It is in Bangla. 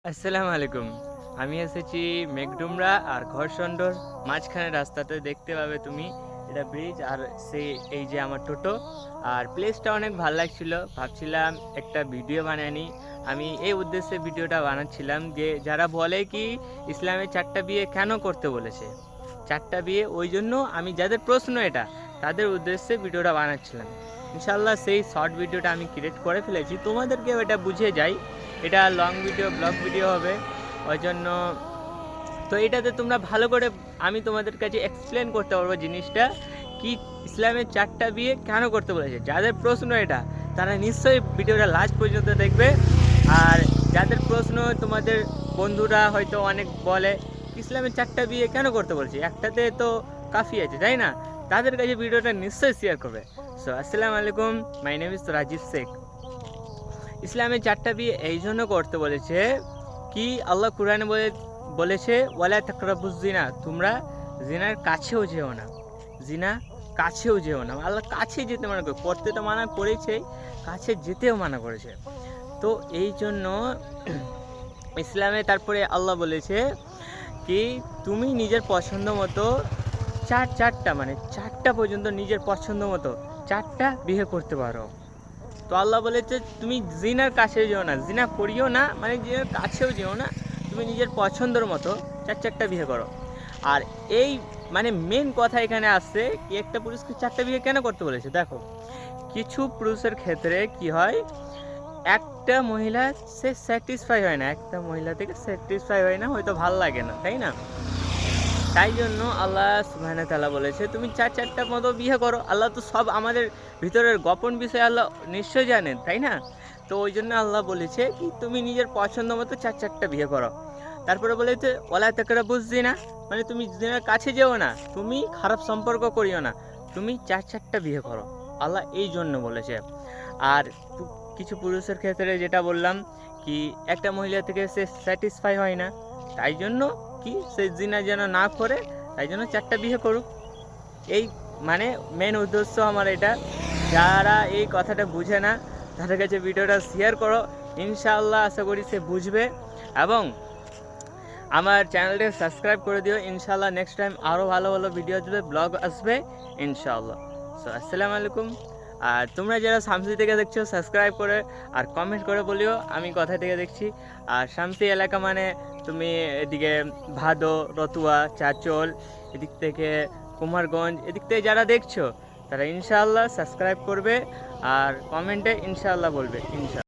আসসালামু আলাইকুম। আমি এসেছি মেঘডুমরা আর ঘরসন্ডর মাঝখানে রাস্তাতে দেখতে পাবে তুমি এটা ব্রিজ আর সেই এই যে আমার টোটো আর প্লেসটা অনেক ভালো লাগছিল। ভাবছিলাম একটা ভিডিও বানানি। আমি এই উদ্দেশ্যে ভিডিওটা বানাচ্ছিলাম যে যারা বলে কি ইসলামে 4টা বিয়ে কেন করতে বলেছে, 4টা বিয়ে ওই জন্য আমি যাদের প্রশ্ন এটা তাদের উদ্দেশ্যে ভিডিওটা বানাচ্ছিলাম। ইনশাল্লাহ সেই শর্ট ভিডিওটা আমি ক্রিয়েট করে ফেলেছি, তোমাদেরকেও এটা বুঝিয়ে যাই। এটা লং ভিডিও ব্লগ ভিডিও হবে ওই জন্য। তো এটাতে তোমরা ভালো করে আমি তোমাদের কাছে এক্সপ্লেন করতে পারবো জিনিসটা কি ইসলামের 4টা বিয়ে কেন করতে বলেছে। যাদের প্রশ্ন এটা তারা নিশ্চয়ই ভিডিওটা লাস্ট পর্যন্ত দেখবে। আর যাদের প্রশ্ন তোমাদের বন্ধুরা হয়তো অনেক বলে ইসলামের 4টা বিয়ে কেন করতে বলছে, একটাতে তো কাফি আছে তাই না, তাদের কাছে ভিডিওটা নিশ্চয়ই শেয়ার করবে। সো আসসালামু আলাইকুম, my name is Rajib Sheikh. ইসলামে 4টা বিয়ে এই জন্য করতে বলেছে কি আল্লাহ কুরআনে বলেছে ওয়ালা তাকরাবুজ জিনা, তোমরা জিনার কাছেও যেও না, জিনা কাছেও যেও না। আল্লাহ কাছে যেতে মানা করে, করতে তো মানা করেছে, কাছে যেতেও মানা করেছে। তো এই জন্য ইসলামে তারপরে আল্লাহ বলেছে কি তুমি নিজের পছন্দ মতো চারটা মানে 4টা পর্যন্ত নিজের পছন্দ মতো 4টা বিয়ে করতে পারো। তো আল্লাহ বলেছে তুমি জিনার কাছে যেও না, জিনা করিও না, মানে জিনার কাছেও যেও না, তুমি নিজের পছন্দের মতো 4টা বিয়ে করো। আর এই মানে মেন কথা এখানে আসছে কি একটা পুরুষকে 4টা বিয়ে কেন করতে বলেছে। দেখো কিছু পুরুষের ক্ষেত্রে কি হয়, একটা মহিলা সে স্যাটিসফাই হয় না, একটা মহিলা থেকে স্যাটিসফাই হয় না, হয়তো ভালো লাগে না তাই না। তাই জন্য আল্লাহ সুবহানাহু ওয়া তাআলা বলেছে তুমি 4টা মতো বিয়ে করো। আল্লাহ তো সব আমাদের ভিতরের গোপন বিষয় আল্লাহ নিশ্চয় জানেন তাই না। তো ওই জন্য আল্লাহ বলেছে কি তুমি নিজের পছন্দ মতো 4টা বিয়ে করো। তারপরে বলেছে ওয়ালা তাকরাবুজ জিনা, মানে তুমি জিনার কাছে যেও না, তুমি খারাপ সম্পর্ক করিও না, তুমি 4টা বিয়ে করো। আল্লাহ এই জন্য বলেছে। আর কিছু পুরুষের ক্ষেত্রে যেটা বললাম কি একটা মহিলা থেকে সে স্যাটিসফাই হয় না, তাই জন্য কি সে জিনা যেন না করে, তাই জন্য 4টা বিয়ে করুক। এই মানে মেন উদ্দেশ্য আমার এটা। যারা এই কথাটা বুঝে না তাদের কাছে ভিডিওটা শেয়ার করো, ইনশাআল্লাহ আশা করি সে বুঝবে। এবং আমার চ্যানেলটা সাবস্ক্রাইব করে দিও, ইনশাআল্লাহ নেক্সট টাইম আরও ভালো ভালো ভিডিও আসবে, ব্লগ আসবে ইনশাআল্লাহ। সো আসসালামু আলাইকুম। আর তোমরা যারা শামসি থেকে দেখছো সাবস্ক্রাইব করে আর কমেন্ট করে বলিও আমি কোথা থেকে দেখছি। আর শামসি এলাকা মানে তুমি এদিকে ভাদো, রতুয়া, চাচল, এদিক থেকে কুমারগঞ্জ, এদিক থেকে যারা দেখছো তারা ইনশাআল্লাহ সাবস্ক্রাইব করবে আর কমেন্টে ইনশাআল্লাহ বলবে ইনশাআল্লাহ।